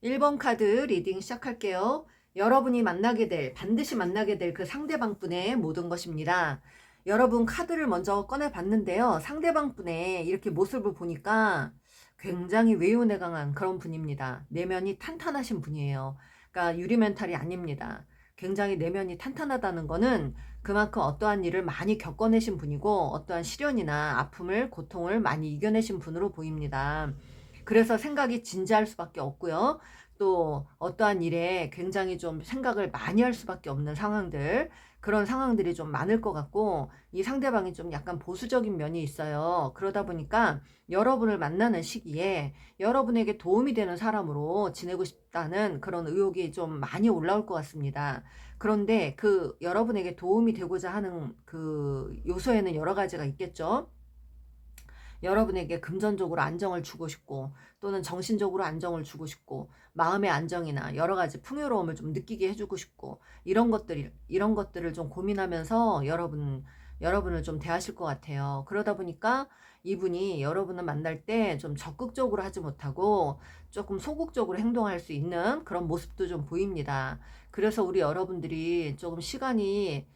1번 카드 리딩 시작할게요. 여러분이 반드시 만나게 될 그 상대방 분의 모든 것입니다. 여러분 카드를 먼저 꺼내 봤는데요. 상대방 분의 이렇게 모습을 보니까 굉장히 외연에 강한 그런 분입니다. 내면이 탄탄하신 분이에요. 그러니까 유리 멘탈이 아닙니다. 굉장히 내면이 탄탄하다는 거는 그만큼 어떠한 일을 많이 겪어내신 분이고 어떠한 시련이나 아픔을, 고통을 많이 이겨내신 분으로 보입니다. 그래서 생각이 진지할 수밖에 없고요. 또 어떠한 일에 굉장히 좀 생각을 많이 할 수밖에 없는 상황들, 그런 상황들이 좀 많을 것 같고, 이 상대방이 좀 약간 보수적인 면이 있어요. 그러다 보니까 여러분을 만나는 시기에 여러분에게 도움이 되는 사람으로 지내고 싶다는 그런 의욕이 좀 많이 올라올 것 같습니다. 그런데 그 여러분에게 도움이 되고자 하는 그 요소에는 여러 가지가 있겠죠. 여러분에게 금전적으로 안정을 주고 싶고, 또는 정신적으로 안정을 주고 싶고, 마음의 안정이나 여러 가지 풍요로움을 좀 느끼게 해주고 싶고, 이런 것들을 좀 고민하면서 여러분을 좀 대하실 것 같아요. 그러다 보니까 이분이 여러분을 만날 때 좀 적극적으로 하지 못하고 조금 소극적으로 행동할 수 있는 그런 모습도 좀 보입니다. 그래서 우리 여러분들이 조금 시간이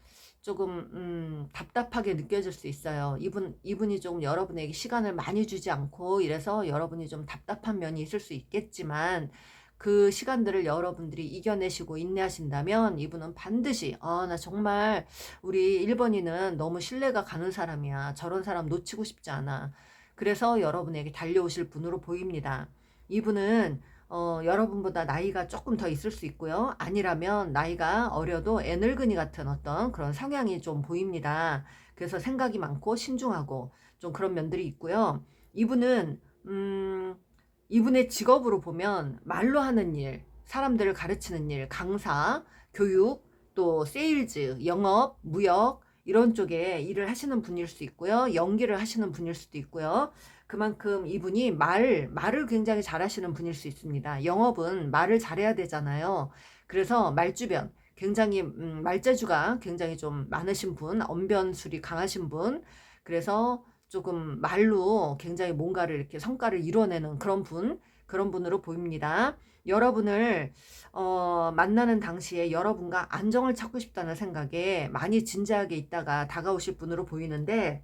조금 답답하게 느껴질 수 있어요. 이분이 조금 여러분에게 시간을 많이 주지 않고 이래서 여러분이 좀 답답한 면이 있을 수 있겠지만, 그 시간들을 여러분들이 이겨내시고 인내하신다면 이분은 반드시 나 정말 우리 1번이는 너무 신뢰가 가는 사람이야. 저런 사람 놓치고 싶지 않아. 그래서 여러분에게 달려오실 분으로 보입니다. 이분은 여러분보다 나이가 조금 더 있을 수 있고요. 아니라면 나이가 어려도 애늙은이 같은 어떤 그런 성향이 좀 보입니다. 그래서 생각이 많고 신중하고 좀 그런 면들이 있고요. 이분은 이분의 직업으로 보면 말로 하는 일, 사람들을 가르치는 일, 강사, 교육, 또 세일즈, 영업, 무역 이런 쪽에 일을 하시는 분일 수 있고요. 연기를 하시는 분일 수도 있고요. 그만큼 이분이 말을 굉장히 잘하시는 분일 수 있습니다. 영업은 말을 잘해야 되잖아요. 그래서 말주변, 굉장히 말재주가 굉장히 좀 많으신 분, 언변술이 강하신 분, 그래서 조금 말로 굉장히 뭔가를 이렇게 성과를 이뤄내는 그런 분으로 보입니다. 여러분을 만나는 당시에 여러분과 안정을 찾고 싶다는 생각에 많이 진지하게 있다가 다가오실 분으로 보이는데,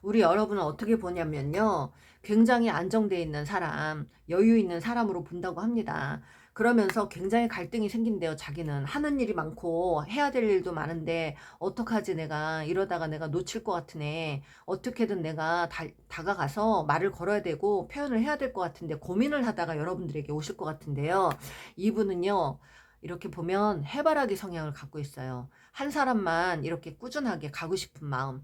우리 여러분은 어떻게 보냐면요. 굉장히 안정되어 있는 사람, 여유 있는 사람으로 본다고 합니다. 그러면서 굉장히 갈등이 생긴대요. 자기는 하는 일이 많고 해야 될 일도 많은데 어떡하지, 내가 이러다가 내가 놓칠 것 같으네. 어떻게든 내가 다가가서 말을 걸어야 되고 표현을 해야 될 것 같은데 고민을 하다가 여러분들에게 오실 것 같은데요. 이분은요. 이렇게 보면 해바라기 성향을 갖고 있어요. 한 사람만 이렇게 꾸준하게 가고 싶은 마음.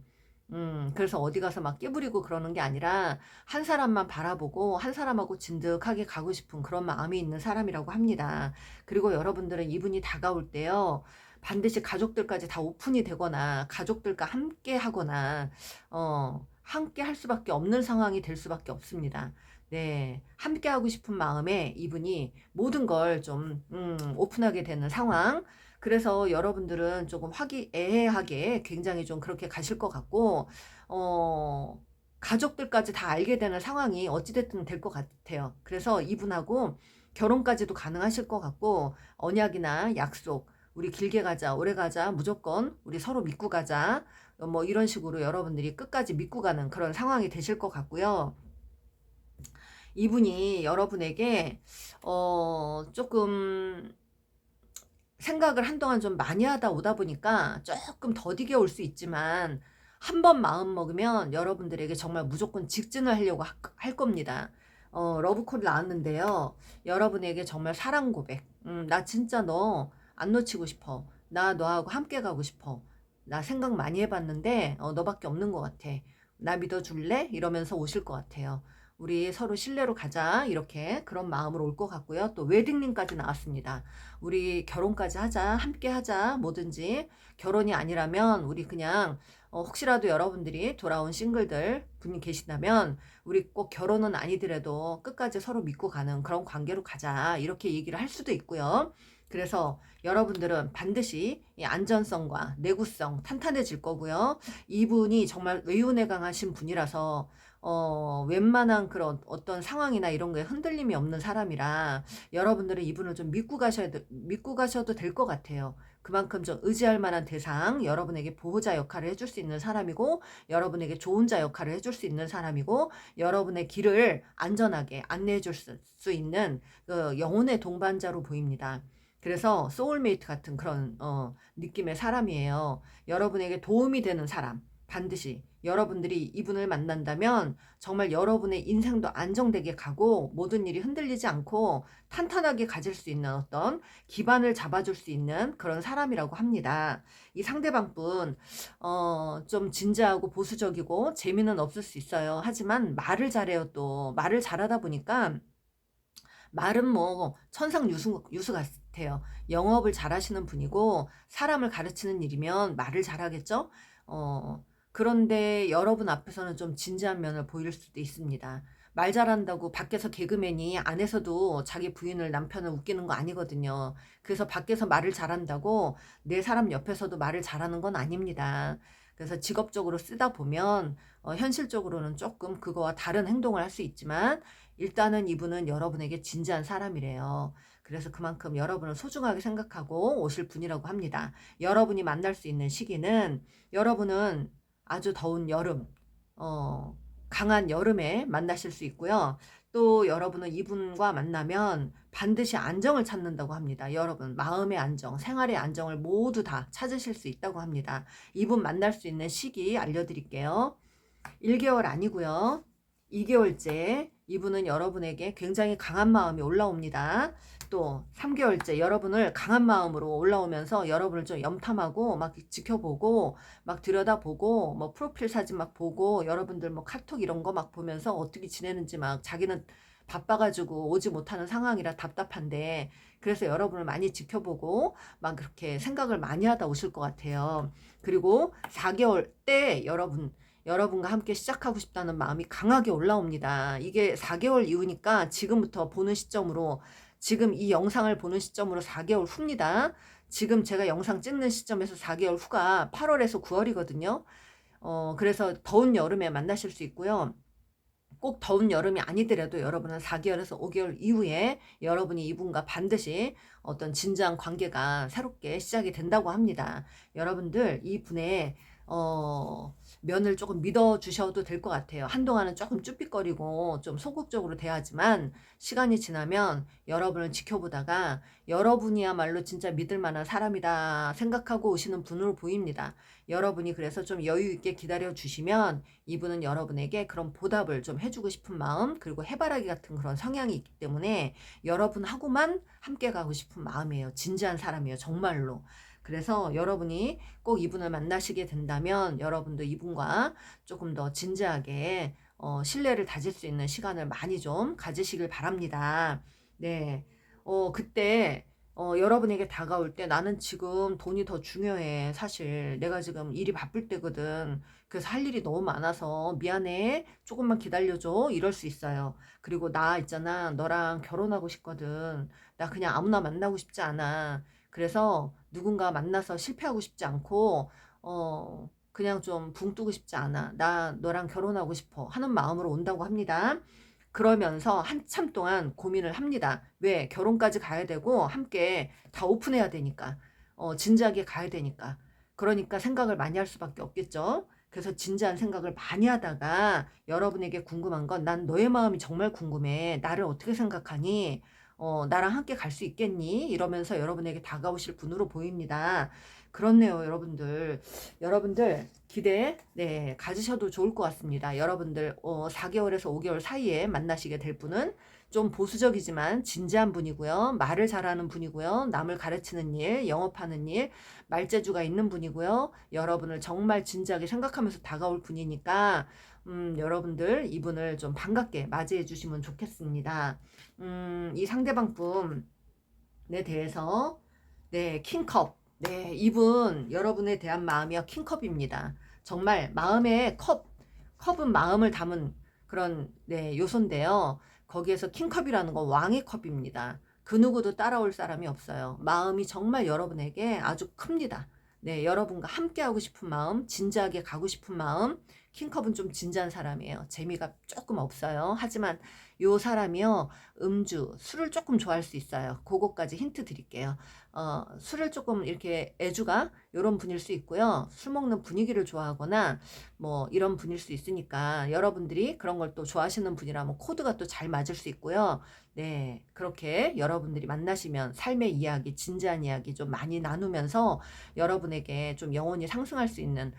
그래서 어디 가서 막 끼부리고 그러는 게 아니라 한 사람만 바라보고 한 사람하고 진득하게 가고 싶은 그런 마음이 있는 사람이라고 합니다. 그리고 여러분들은 이분이 다가올 때요. 반드시 가족들까지 다 오픈이 되거나 가족들과 함께 하거나 함께 할 수밖에 없는 상황이 될 수밖에 없습니다. 네, 함께 하고 싶은 마음에 이분이 모든 걸 좀 오픈하게 되는 상황. 그래서 여러분들은 조금 화기애애하게 굉장히 좀 그렇게 가실 것 같고, 가족들까지 다 알게 되는 상황이 어찌됐든 될 것 같아요. 그래서 이분하고 결혼까지도 가능하실 것 같고, 언약이나 약속, 우리 길게 가자, 오래 가자, 무조건 우리 서로 믿고 가자, 뭐 이런 식으로 여러분들이 끝까지 믿고 가는 그런 상황이 되실 것 같고요. 이분이 여러분에게 조금 생각을 한동안 좀 많이 하다 오다 보니까 조금 더디게 올 수 있지만, 한 번 마음 먹으면 여러분들에게 정말 무조건 직진을 하려고 할 겁니다. 러브콜 나왔는데요. 여러분에게 정말 사랑 고백. 나 진짜 너 안 놓치고 싶어. 나 너하고 함께 가고 싶어. 나 생각 많이 해봤는데 너밖에 없는 것 같아. 나 믿어줄래? 이러면서 오실 것 같아요. 우리 서로 신뢰로 가자, 이렇게 그런 마음으로 올 것 같고요. 또 웨딩링까지 나왔습니다. 우리 결혼까지 하자, 함께 하자, 뭐든지. 결혼이 아니라면 우리 그냥 혹시라도 여러분들이 돌아온 싱글들 분이 계신다면 우리 꼭 결혼은 아니더라도 끝까지 서로 믿고 가는 그런 관계로 가자 이렇게 얘기를 할 수도 있고요. 그래서 여러분들은 반드시 이 안전성과 내구성 탄탄해질 거고요. 이분이 정말 외운에 강하신 분이라서 웬만한 그런 어떤 상황이나 이런 거에 흔들림이 없는 사람이라 여러분들은 이분을 좀 믿고 가셔도 될 것 같아요. 그만큼 좀 의지할 만한 대상, 여러분에게 보호자 역할을 해줄 수 있는 사람이고, 여러분에게 좋은 자 역할을 해줄 수 있는 사람이고, 여러분의 길을 안전하게 안내해 줄 수 있는 그 영혼의 동반자로 보입니다. 그래서 소울메이트 같은 그런 느낌의 사람이에요. 여러분에게 도움이 되는 사람, 반드시 여러분들이 이분을 만난다면 정말 여러분의 인생도 안정되게 가고 모든 일이 흔들리지 않고 탄탄하게 가질 수 있는 어떤 기반을 잡아줄 수 있는 그런 사람이라고 합니다. 이 상대방분 좀 진지하고 보수적이고 재미는 없을 수 있어요. 하지만 말을 잘해요. 또 말을 잘하다 보니까 말은 뭐 천상유수 같아요. 영업을 잘하시는 분이고 사람을 가르치는 일이면 말을 잘하겠죠. 그런데 여러분 앞에서는 좀 진지한 면을 보일 수도 있습니다. 말 잘한다고 밖에서 개그맨이 안에서도 자기 부인을 남편을 웃기는 거 아니거든요. 그래서 밖에서 말을 잘한다고 내 사람 옆에서도 말을 잘하는 건 아닙니다. 그래서 직업적으로 쓰다 보면 현실적으로는 조금 그거와 다른 행동을 할 수 있지만 일단은 이분은 여러분에게 진지한 사람이래요. 그래서 그만큼 여러분을 소중하게 생각하고 오실 분이라고 합니다. 여러분이 만날 수 있는 시기는 여러분은 아주 더운 여름, 강한 여름에 만나실 수 있고요. 또 여러분은 이분과 만나면 반드시 안정을 찾는다고 합니다. 여러분, 마음의 안정, 생활의 안정을 모두 다 찾으실 수 있다고 합니다. 이분 만날 수 있는 시기 알려드릴게요. 1개월 아니고요. 2개월째 이분은 여러분에게 굉장히 강한 마음이 올라옵니다. 또 3개월째 여러분을 강한 마음으로 올라오면서 여러분을 좀 염탐하고 막 지켜보고 막 들여다보고 뭐 프로필 사진 막 보고 여러분들 뭐 카톡 이런 거 막 보면서 어떻게 지내는지 막 자기는 바빠가지고 오지 못하는 상황이라 답답한데 그래서 여러분을 많이 지켜보고 막 그렇게 생각을 많이 하다 오실 것 같아요. 그리고 4개월 때 여러분과 함께 시작하고 싶다는 마음이 강하게 올라옵니다. 이게 4개월 이후니까 지금부터 보는 시점으로 지금 이 영상을 보는 시점으로 4개월 후입니다. 지금 제가 영상 찍는 시점에서 4개월 후가 8월에서 9월이거든요. 그래서 더운 여름에 만나실 수 있고요. 꼭 더운 여름이 아니더라도 여러분은 4개월에서 5개월 이후에 여러분이 이분과 반드시 어떤 진지한 관계가 새롭게 시작이 된다고 합니다. 여러분들 이분의 면을 조금 믿어주셔도 될 것 같아요. 한동안은 조금 쭈삣거리고 좀 소극적으로 대하지만 시간이 지나면 여러분을 지켜보다가 여러분이야말로 진짜 믿을 만한 사람이다 생각하고 오시는 분으로 보입니다. 여러분이 그래서 좀 여유 있게 기다려 주시면 이분은 여러분에게 그런 보답을 좀 해주고 싶은 마음 그리고 해바라기 같은 그런 성향이 있기 때문에 여러분하고만 함께 가고 싶은 마음이에요. 진지한 사람이에요. 정말로. 그래서 여러분이 꼭 이분을 만나시게 된다면 여러분도 이분과 조금 더 진지하게 신뢰를 다질 수 있는 시간을 많이 좀 가지시길 바랍니다. 네. 그때 여러분에게 다가올 때 나는 지금 돈이 더 중요해. 사실 내가 지금 일이 바쁠 때거든. 그래서 할 일이 너무 많아서 미안해. 조금만 기다려줘. 이럴 수 있어요. 그리고 나 있잖아. 너랑 결혼하고 싶거든. 나 그냥 아무나 만나고 싶지 않아. 그래서 누군가 만나서 실패하고 싶지 않고 그냥 좀 붕 뜨고 싶지 않아. 나 너랑 결혼하고 싶어 하는 마음으로 온다고 합니다. 그러면서 한참 동안 고민을 합니다. 왜? 결혼까지 가야 되고 함께 다 오픈해야 되니까. 진지하게 가야 되니까. 그러니까 생각을 많이 할 수밖에 없겠죠. 그래서 진지한 생각을 많이 하다가 여러분에게 궁금한 건 난 너의 마음이 정말 궁금해. 나를 어떻게 생각하니? 나랑 함께 갈 수 있겠니? 이러면서 여러분에게 다가오실 분으로 보입니다. 그렇네요, 여러분들. 여러분들 기대 네, 가지셔도 좋을 것 같습니다. 여러분들 4개월에서 5개월 사이에 만나시게 될 분은 좀 보수적이지만 진지한 분이고요. 말을 잘하는 분이고요. 남을 가르치는 일, 영업하는 일, 말재주가 있는 분이고요. 여러분을 정말 진지하게 생각하면서 다가올 분이니까 여러분들 이분을 좀 반갑게 맞이해 주시면 좋겠습니다. 이 상대방 분에 대해서 네, 킹컵. 네, 이분 여러분에 대한 마음이요 킹컵입니다. 정말 마음의 컵은 마음을 담은 그런 네, 요소인데요. 거기에서 킹컵이라는 건 왕의 컵입니다. 그 누구도 따라올 사람이 없어요. 마음이 정말 여러분에게 아주 큽니다. 네, 여러분과 함께하고 싶은 마음, 진지하게 가고 싶은 마음. 킹컵은 좀 진지한 사람이에요. 재미가 조금 없어요. 하지만 요 사람이요, 술을 조금 좋아할 수 있어요. 그거까지 힌트 드릴게요. 술을 조금 이렇게 애주가 이런 분일 수 있고요. 술 먹는 분위기를 좋아하거나 뭐 이런 분일 수 있으니까 여러분들이 그런 걸 또 좋아하시는 분이라면 코드가 또 잘 맞을 수 있고요. 네, 그렇게 여러분들이 만나시면 삶의 이야기, 진지한 이야기 좀 많이 나누면서 여러분에게 좀 영혼이 상승할 수 있는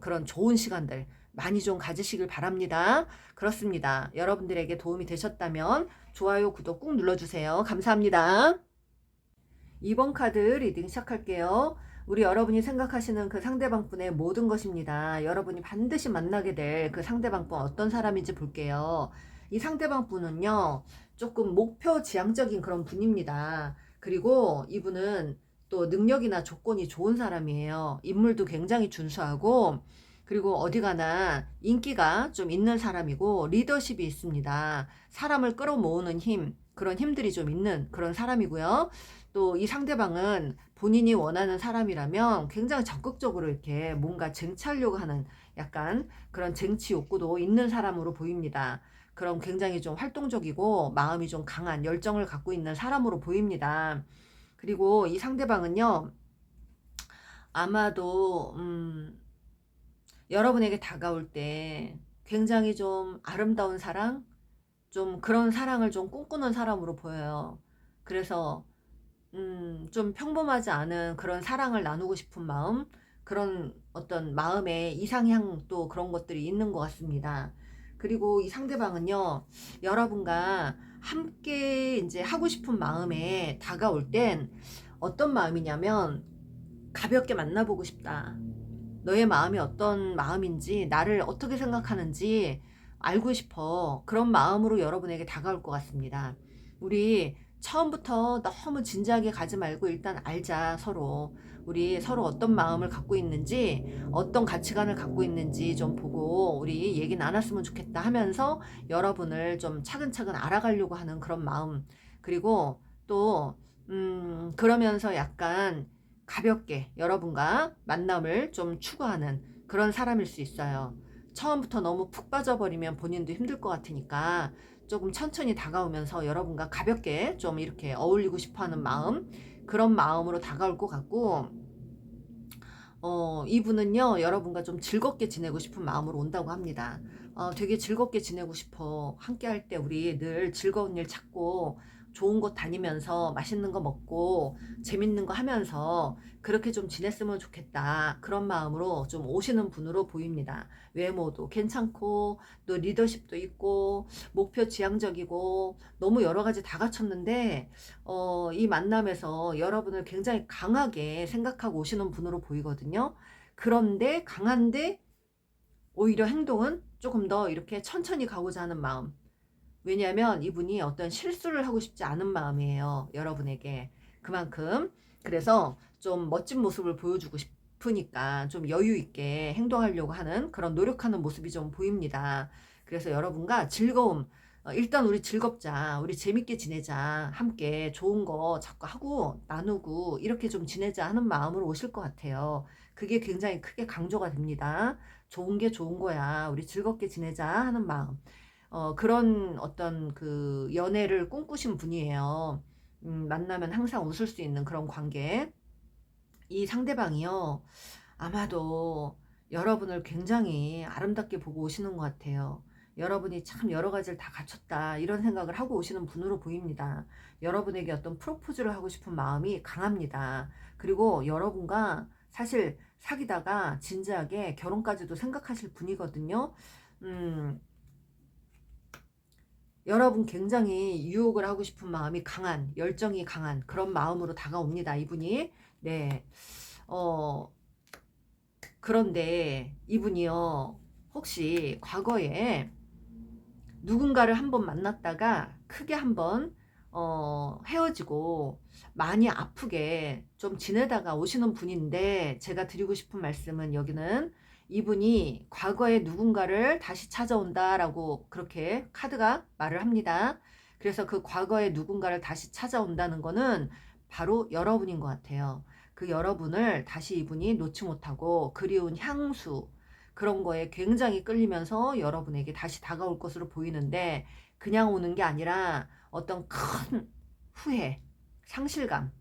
그런 좋은 시간들 많이 좀 가지시길 바랍니다. 그렇습니다. 여러분들에게 도움이 되셨다면 좋아요, 구독 꾹 눌러주세요. 감사합니다. 2번 카드 리딩 시작할게요. 우리 여러분이 생각하시는 그 상대방분의 모든 것입니다. 여러분이 반드시 만나게 될 그 상대방분 어떤 사람인지 볼게요. 이 상대방분은요, 조금 목표 지향적인 그런 분입니다. 그리고 이분은 또 능력이나 조건이 좋은 사람이에요. 인물도 굉장히 준수하고, 그리고 어디 가나 인기가 좀 있는 사람이고 리더십이 있습니다. 사람을 끌어모으는 힘, 그런 힘들이 좀 있는 그런 사람이고요. 또 이 상대방은 본인이 원하는 사람이라면 굉장히 적극적으로 이렇게 뭔가 쟁취하려고 하는 약간 그런 쟁취 욕구도 있는 사람으로 보입니다. 그럼 굉장히 좀 활동적이고 마음이 좀 강한 열정을 갖고 있는 사람으로 보입니다. 그리고 이 상대방은요, 아마도 여러분에게 다가올 때 굉장히 좀 아름다운 사랑, 좀 그런 사랑을 좀 꿈꾸는 사람으로 보여요. 그래서 좀 평범하지 않은 그런 사랑을 나누고 싶은 마음, 그런 어떤 마음의 이상향 또 그런 것들이 있는 것 같습니다. 그리고 이 상대방은요, 여러분과 함께 이제 하고 싶은 마음에 다가올 땐 어떤 마음이냐면 가볍게 만나보고 싶다. 너의 마음이 어떤 마음인지, 나를 어떻게 생각하는지 알고 싶어. 그런 마음으로 여러분에게 다가올 것 같습니다. 우리 처음부터 너무 진지하게 가지 말고 일단 알자, 서로. 우리 서로 어떤 마음을 갖고 있는지, 어떤 가치관을 갖고 있는지 좀 보고 우리 얘기 나눴으면 좋겠다 하면서 여러분을 좀 차근차근 알아가려고 하는 그런 마음. 그리고 또, 그러면서 약간 가볍게 여러분과 만남을 좀 추구하는 그런 사람일 수 있어요. 처음부터 너무 푹 빠져버리면 본인도 힘들 것 같으니까 조금 천천히 다가오면서 여러분과 가볍게 좀 이렇게 어울리고 싶어 하는 마음, 그런 마음으로 다가올 것 같고, 이분은요, 여러분과 좀 즐겁게 지내고 싶은 마음으로 온다고 합니다. 되게 즐겁게 지내고 싶어. 함께 할 때 우리 늘 즐거운 일 찾고, 좋은 곳 다니면서 맛있는 거 먹고, 재밌는 거 하면서, 그렇게 좀 지냈으면 좋겠다. 그런 마음으로 좀 오시는 분으로 보입니다. 외모도 괜찮고, 또 리더십도 있고, 목표 지향적이고, 너무 여러 가지 다 갖췄는데, 이 만남에서 여러분을 굉장히 강하게 생각하고 오시는 분으로 보이거든요. 그런데 강한데 오히려 행동은 조금 더 이렇게 천천히 가고자 하는 마음. 왜냐하면 이분이 어떤 실수를 하고 싶지 않은 마음이에요. 여러분에게. 그만큼. 그래서 좀 멋진 모습을 보여주고 싶으니까 좀 여유 있게 행동하려고 하는 그런 노력하는 모습이 좀 보입니다. 그래서 여러분과 즐거움, 일단 우리 즐겁자, 우리 재밌게 지내자, 함께 좋은 거 자꾸 하고 나누고 이렇게 좀 지내자 하는 마음으로 오실 것 같아요. 그게 굉장히 크게 강조가 됩니다. 좋은 게 좋은 거야. 우리 즐겁게 지내자 하는 마음. 그런 어떤 그 연애를 꿈꾸신 분이에요. 만나면 항상 웃을 수 있는 그런 관계. 이 상대방이요, 아마도 여러분을 굉장히 아름답게 보고 오시는 것 같아요. 여러분이 참 여러 가지를 다 갖췄다, 이런 생각을 하고 오시는 분으로 보입니다. 여러분에게 어떤 프로포즈를 하고 싶은 마음이 강합니다. 그리고 여러분과 사실 사귀다가 진지하게 결혼까지도 생각하실 분이거든요. 여러분 굉장히 유혹을 하고 싶은 마음이 강한, 열정이 강한 그런 마음으로 다가옵니다, 이분이. 네. 어, 그런데 이분이요, 혹시 과거에 누군가를 한번 만났다가 크게 한번 헤어지고 많이 아프게 좀 지내다가 오시는 분인데, 제가 드리고 싶은 말씀은 여기는 이분이 과거에 누군가를 다시 찾아온다라고 그렇게 카드가 말을 합니다. 그래서 그 과거에 누군가를 다시 찾아온다는 거는 바로 여러분인 것 같아요. 그 여러분을 다시 이분이 놓지 못하고 그리운 향수 그런 거에 굉장히 끌리면서 여러분에게 다시 다가올 것으로 보이는데 그냥 오는 게 아니라 어떤 큰 후회, 상실감,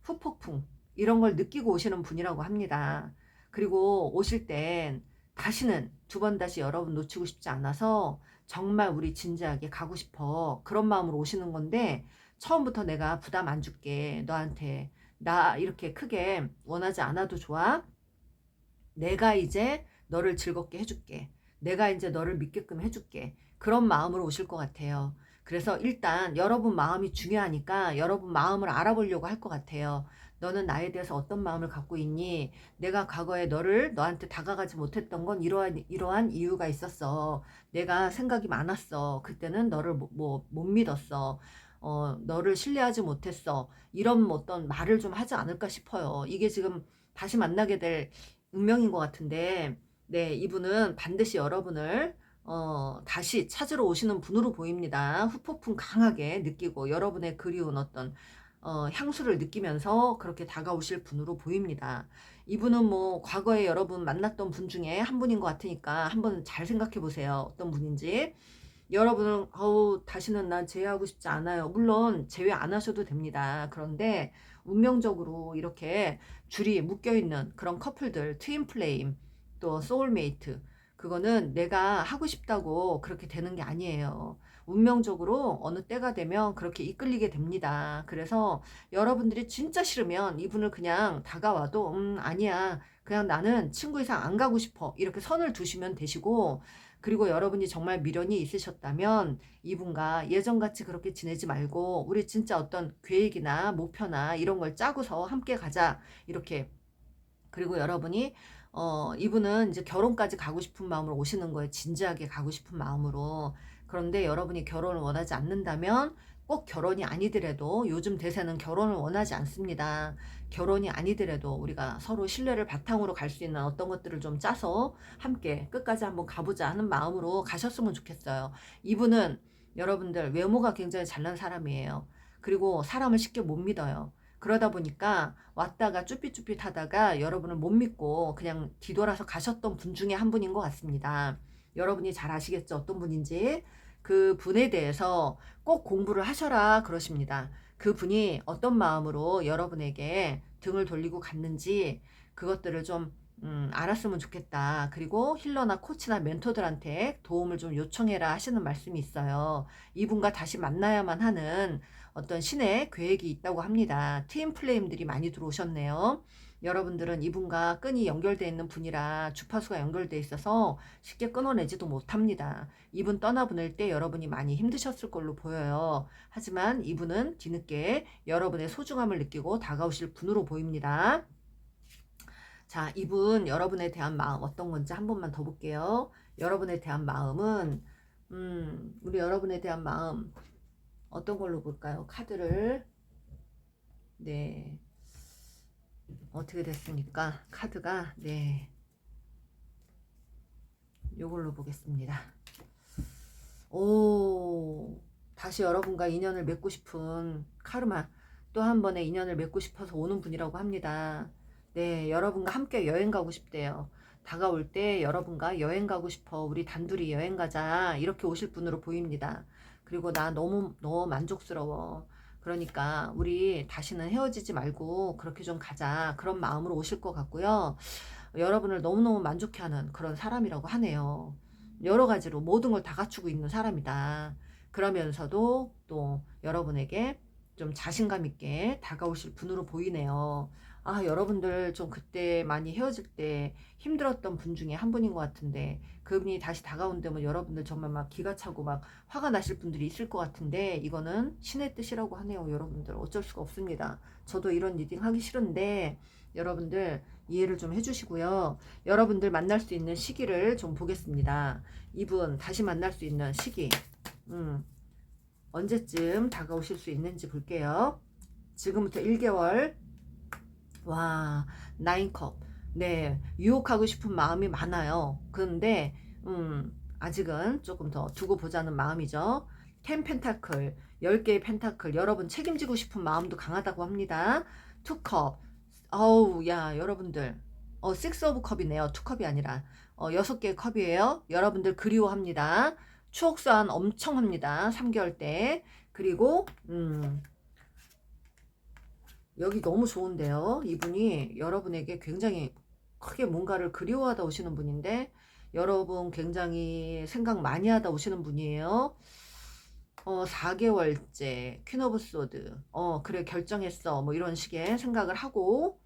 후폭풍 이런 걸 느끼고 오시는 분이라고 합니다. 그리고 오실 땐 다시는 두 번 다시 여러분 놓치고 싶지 않아서 정말 우리 진지하게 가고 싶어 그런 마음으로 오시는 건데 처음부터 내가 부담 안 줄게 너한테 나 이렇게 크게 원하지 않아도 좋아 내가 이제 너를 즐겁게 해줄게. 내가 이제 너를 믿게끔 해줄게. 그런 마음으로 오실 것 같아요. 그래서 일단 여러분 마음이 중요하니까 여러분 마음을 알아보려고 할 것 같아요. 너는 나에 대해서 어떤 마음을 갖고 있니? 내가 과거에 너한테 다가가지 못했던 건 이러한 이유가 있었어. 내가 생각이 많았어. 그때는 너를 못 믿었어. 너를 신뢰하지 못했어. 이런 어떤 말을 좀 하지 않을까 싶어요. 이게 지금 다시 만나게 될 운명인 것 같은데, 네, 이분은 반드시 여러분을 다시 찾으러 오시는 분으로 보입니다. 후폭풍 강하게 느끼고 여러분의 그리운 어떤 향수를 느끼면서 그렇게 다가오실 분으로 보입니다. 이분은 뭐 과거에 여러분 만났던 분 중에 한 분인 것 같으니까 한번 잘 생각해 보세요. 어떤 분인지. 여러분은 다시는 난 제외하고 싶지 않아요. 물론 제외 안 하셔도 됩니다. 그런데 운명적으로 이렇게 줄이 묶여있는 그런 커플들, 트윈 플레임, 또 소울메이트 그거는 내가 하고 싶다고 그렇게 되는 게 아니에요. 운명적으로 어느 때가 되면 그렇게 이끌리게 됩니다. 그래서 여러분들이 진짜 싫으면 이분을 그냥 다가와도 아니야. 그냥 나는 친구 이상 안 가고 싶어. 이렇게 선을 두시면 되시고 그리고 여러분이 정말 미련이 있으셨다면 이분과 예전같이 그렇게 지내지 말고 우리 진짜 어떤 계획이나 목표나 이런 걸 짜고서 함께 가자 이렇게 그리고 여러분이 이분은 이제 결혼까지 가고 싶은 마음으로 오시는 거예요. 진지하게 가고 싶은 마음으로. 그런데 여러분이 결혼을 원하지 않는다면 꼭 결혼이 아니더라도 요즘 대세는 결혼을 원하지 않습니다. 결혼이 아니더라도 우리가 서로 신뢰를 바탕으로 갈 수 있는 어떤 것들을 좀 짜서 함께 끝까지 한번 가보자 하는 마음으로 가셨으면 좋겠어요. 이분은 여러분들 외모가 굉장히 잘난 사람이에요. 그리고 사람을 쉽게 못 믿어요. 그러다 보니까 왔다가 쭈삣쭈삣 하다가 여러분을 못 믿고 그냥 뒤돌아서 가셨던 분 중에 한 분인 것 같습니다. 여러분이 잘 아시겠죠? 어떤 분인지. 그 분에 대해서 꼭 공부를 하셔라 그러십니다. 그 분이 어떤 마음으로 여러분에게 등을 돌리고 갔는지 그것들을 좀 알았으면 좋겠다. 그리고 힐러나 코치나 멘토들한테 도움을 좀 요청해라 하시는 말씀이 있어요. 이분과 다시 만나야만 하는 어떤 신의 계획이 있다고 합니다. 트윈 플레임들이 많이 들어오셨네요. 여러분들은 이분과 끈이 연결되어 있는 분이라 주파수가 연결되어 있어서 쉽게 끊어내지도 못합니다. 이분 떠나보낼 때 여러분이 많이 힘드셨을 걸로 보여요. 하지만 이분은 뒤늦게 여러분의 소중함을 느끼고 다가오실 분으로 보입니다. 자, 이분 여러분에 대한 마음 어떤 건지 한 번만 더 볼게요. 여러분에 대한 마음은 우리 여러분에 대한 마음 어떤 걸로 볼까요? 카드를 네 어떻게 됐습니까? 카드가 네 요걸로 보겠습니다. 오 다시 여러분과 인연을 맺고 싶은 카르마 또 한 번의 인연을 맺고 싶어서 오는 분이라고 합니다. 네 여러분과 함께 여행 가고 싶대요. 다가올 때 여러분과 여행 가고 싶어 우리 단둘이 여행 가자 이렇게 오실 분으로 보입니다. 그리고 나 너무 만족스러워. 그러니까 우리 다시는 헤어지지 말고 그렇게 좀 가자. 그런 마음으로 오실 것 같고요. 여러분을 너무너무 만족해하는 그런 사람이라고 하네요. 여러 가지로 모든 걸 다 갖추고 있는 사람이다. 그러면서도 또 여러분에게 좀 자신감 있게 다가오실 분으로 보이네요. 아, 여러분들 좀 그때 많이 헤어질 때 힘들었던 분 중에 한 분인 것 같은데 그분이 다시 다가온다면 여러분들 정말 막 기가 차고 막 화가 나실 분들이 있을 것 같은데 이거는 신의 뜻이라고 하네요. 여러분들 어쩔 수가 없습니다. 저도 이런 리딩 하기 싫은데 여러분들 이해를 좀 해주시고요. 여러분들 만날 수 있는 시기를 좀 보겠습니다. 이분 다시 만날 수 있는 시기 언제쯤 다가오실 수 있는지 볼게요. 지금부터 1개월 와 나인컵 네, 유혹하고 싶은 마음이 많아요. 그런데 아직은 조금 더 두고 보자는 마음이죠. 10 펜타클, 10개의 펜타클, 여러분 책임지고 싶은 마음도 강하다고 합니다. 2컵, 어우, 야, 여러분들, 6 오브 컵이네요. 2컵이 아니라, 6개의 컵이에요. 여러분들 그리워합니다. 추억 소환 엄청 합니다. 3개월 때. 그리고, 여기 너무 좋은데요. 이분이 여러분에게 굉장히 크게 뭔가를 그리워하다 오시는 분인데, 여러분 굉장히 생각 많이 하다 오시는 분이에요. 4개월째 퀸 오브 소드, 그래 결정했어, 뭐 이런 식의 생각을 하고,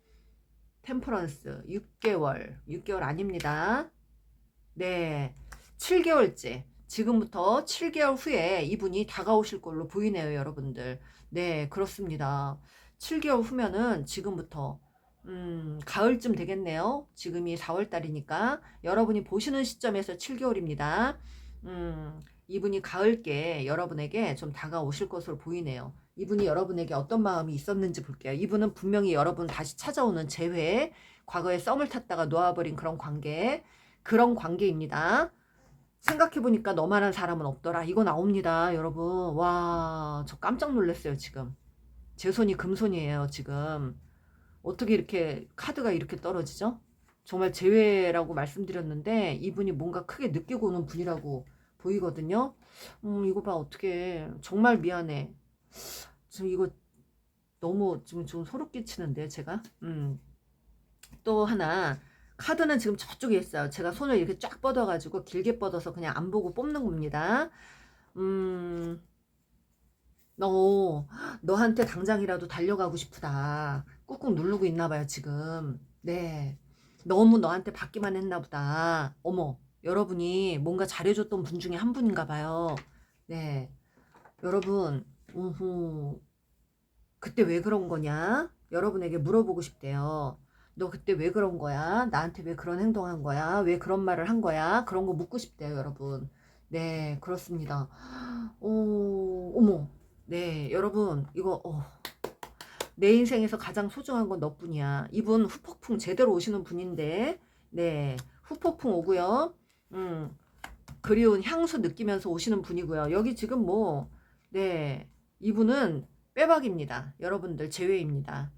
템퍼런스 6개월 아닙니다. 네, 7개월째, 지금부터 7개월 후에 이분이 다가오실 걸로 보이네요, 여러분들. 네, 그렇습니다. 7개월 후면은 지금부터 가을쯤 되겠네요. 지금이 4월 달이니까 여러분이 보시는 시점에서 7개월입니다. 이분이 가을께 여러분에게 좀 다가오실 것으로 보이네요. 이분이 여러분에게 어떤 마음이 있었는지 볼게요. 이분은 분명히 여러분 다시 찾아오는 재회, 과거에 썸을 탔다가 놓아버린 그런 관계입니다. 생각해보니까 너만한 사람은 없더라. 이거 나옵니다, 여러분. 와, 저 깜짝 놀랐어요, 지금. 제 손이 금손이에요, 지금. 어떻게 이렇게 카드가 이렇게 떨어지죠? 정말 재회라고 말씀드렸는데 이분이 뭔가 크게 느끼고 오는 분이라고 보이거든요. 이거 봐, 어떻게 정말 미안해. 지금 이거 너무 지금 좀 소름 끼치는데 제가. 또 하나, 카드는 지금 저쪽에 있어요. 제가 손을 이렇게 쫙 뻗어가지고 길게 뻗어서 그냥 안 보고 뽑는 겁니다. 너한테 당장이라도 달려가고 싶다. 꾹꾹 누르고 있나 봐요, 지금. 네. 너무 너한테 받기만 했나 보다. 어머, 여러분이 뭔가 잘해줬던 분 중에 한 분인가 봐요. 네. 여러분, 그때 왜 그런 거냐? 여러분에게 물어보고 싶대요. 너 그때 왜 그런 거야? 나한테 왜 그런 행동한 거야? 왜 그런 말을 한 거야? 그런 거 묻고 싶대요, 여러분. 네, 그렇습니다. 어머. 네, 여러분, 이거, 내 인생에서 가장 소중한 건 너뿐이야. 이분 후폭풍 제대로 오시는 분인데, 네, 후폭풍 오고요. 그리운 향수 느끼면서 오시는 분이고요. 여기 지금 뭐, 네, 이분은 빼박입니다. 여러분들 제외입니다.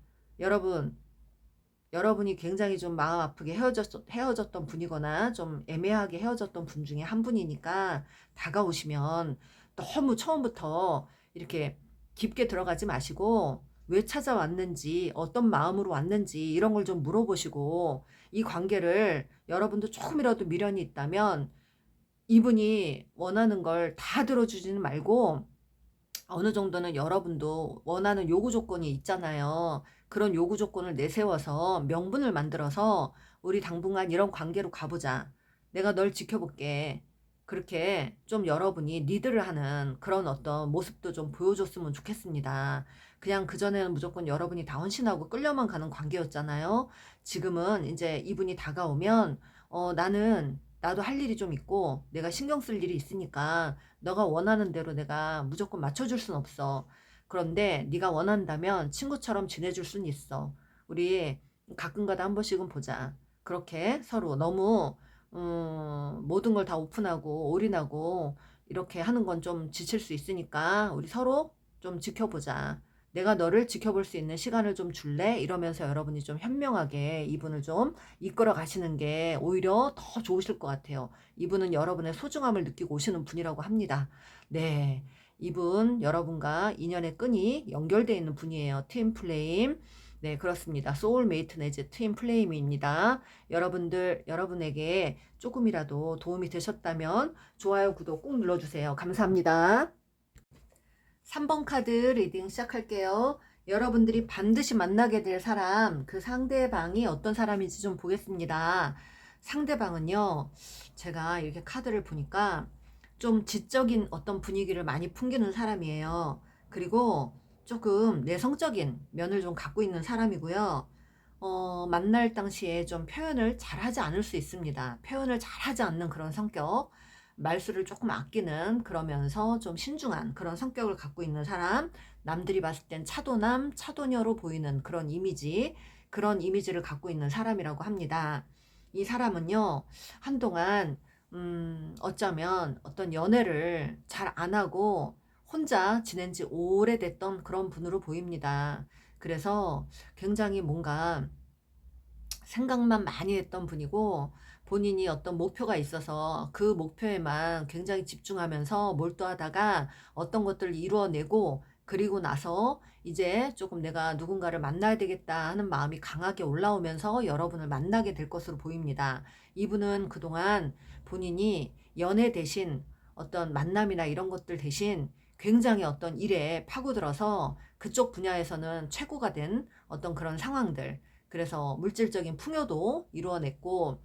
여러분이 굉장히 좀 마음 아프게 헤어졌던 분이거나 좀 애매하게 헤어졌던 분 중에 한 분이니까 다가오시면 너무 처음부터 이렇게 깊게 들어가지 마시고 왜 찾아왔는지, 어떤 마음으로 왔는지 이런 걸 좀 물어보시고, 이 관계를 여러분도 조금이라도 미련이 있다면 이분이 원하는 걸 다 들어주지는 말고 어느 정도는 여러분도 원하는 요구 조건이 있잖아요. 그런 요구 조건을 내세워서 명분을 만들어서 우리 당분간 이런 관계로 가보자. 내가 널 지켜볼게. 그렇게 좀 여러분이 리드를 하는 그런 어떤 모습도 좀 보여줬으면 좋겠습니다. 그냥 그전에는 무조건 여러분이 다 헌신하고 끌려만 가는 관계였잖아요. 지금은 이제 이분이 다가오면 나도 할 일이 좀 있고 내가 신경 쓸 일이 있으니까 너가 원하는 대로 내가 무조건 맞춰줄 순 없어. 그런데 네가 원한다면 친구처럼 지내줄 순 있어. 우리 가끔가다 한 번씩은 보자. 그렇게 서로 너무 모든 걸 다 오픈하고 올인하고 이렇게 하는 건 좀 지칠 수 있으니까 우리 서로 좀 지켜보자. 내가 너를 지켜볼 수 있는 시간을 좀 줄래? 이러면서 여러분이 좀 현명하게 이분을 좀 이끌어 가시는 게 오히려 더 좋으실 것 같아요. 이분은 여러분의 소중함을 느끼고 오시는 분이라고 합니다. 네. 이분 여러분과 인연의 끈이 연결되어 있는 분이에요. 트윈 플레임. 네, 그렇습니다. 소울메이트 내지 트윈 플레임입니다. 여러분에게 조금이라도 도움이 되셨다면 좋아요, 구독 꼭 눌러주세요. 감사합니다. 3번 카드 리딩 시작할게요. 여러분들이 반드시 만나게 될 사람, 그 상대방이 어떤 사람인지 좀 보겠습니다. 상대방은요, 제가 이렇게 카드를 보니까 좀 지적인 어떤 분위기를 많이 풍기는 사람이에요. 그리고 조금 내성적인 면을 좀 갖고 있는 사람이고요. 만날 당시에 좀 표현을 잘 하지 않을 수 있습니다. 표현을 잘 하지 않는 그런 성격. 말수를 조금 아끼는, 그러면서 좀 신중한 그런 성격을 갖고 있는 사람. 남들이 봤을 땐 차도남, 차도녀로 보이는 그런 이미지. 그런 이미지를 갖고 있는 사람이라고 합니다. 이 사람은요, 한동안 어쩌면 어떤 연애를 잘 안 하고 혼자 지낸 지 오래됐던 그런 분으로 보입니다. 그래서 굉장히 뭔가 생각만 많이 했던 분이고, 본인이 어떤 목표가 있어서 그 목표에만 굉장히 집중하면서 몰두하다가 어떤 것들을 이루어내고, 그리고 나서 이제 조금 내가 누군가를 만나야 되겠다 하는 마음이 강하게 올라오면서 여러분을 만나게 될 것으로 보입니다. 이분은 그동안 본인이 연애 대신 어떤 만남이나 이런 것들 대신 굉장히 어떤 일에 파고들어서 그쪽 분야에서는 최고가 된 어떤 그런 상황들, 그래서 물질적인 풍요도 이루어냈고,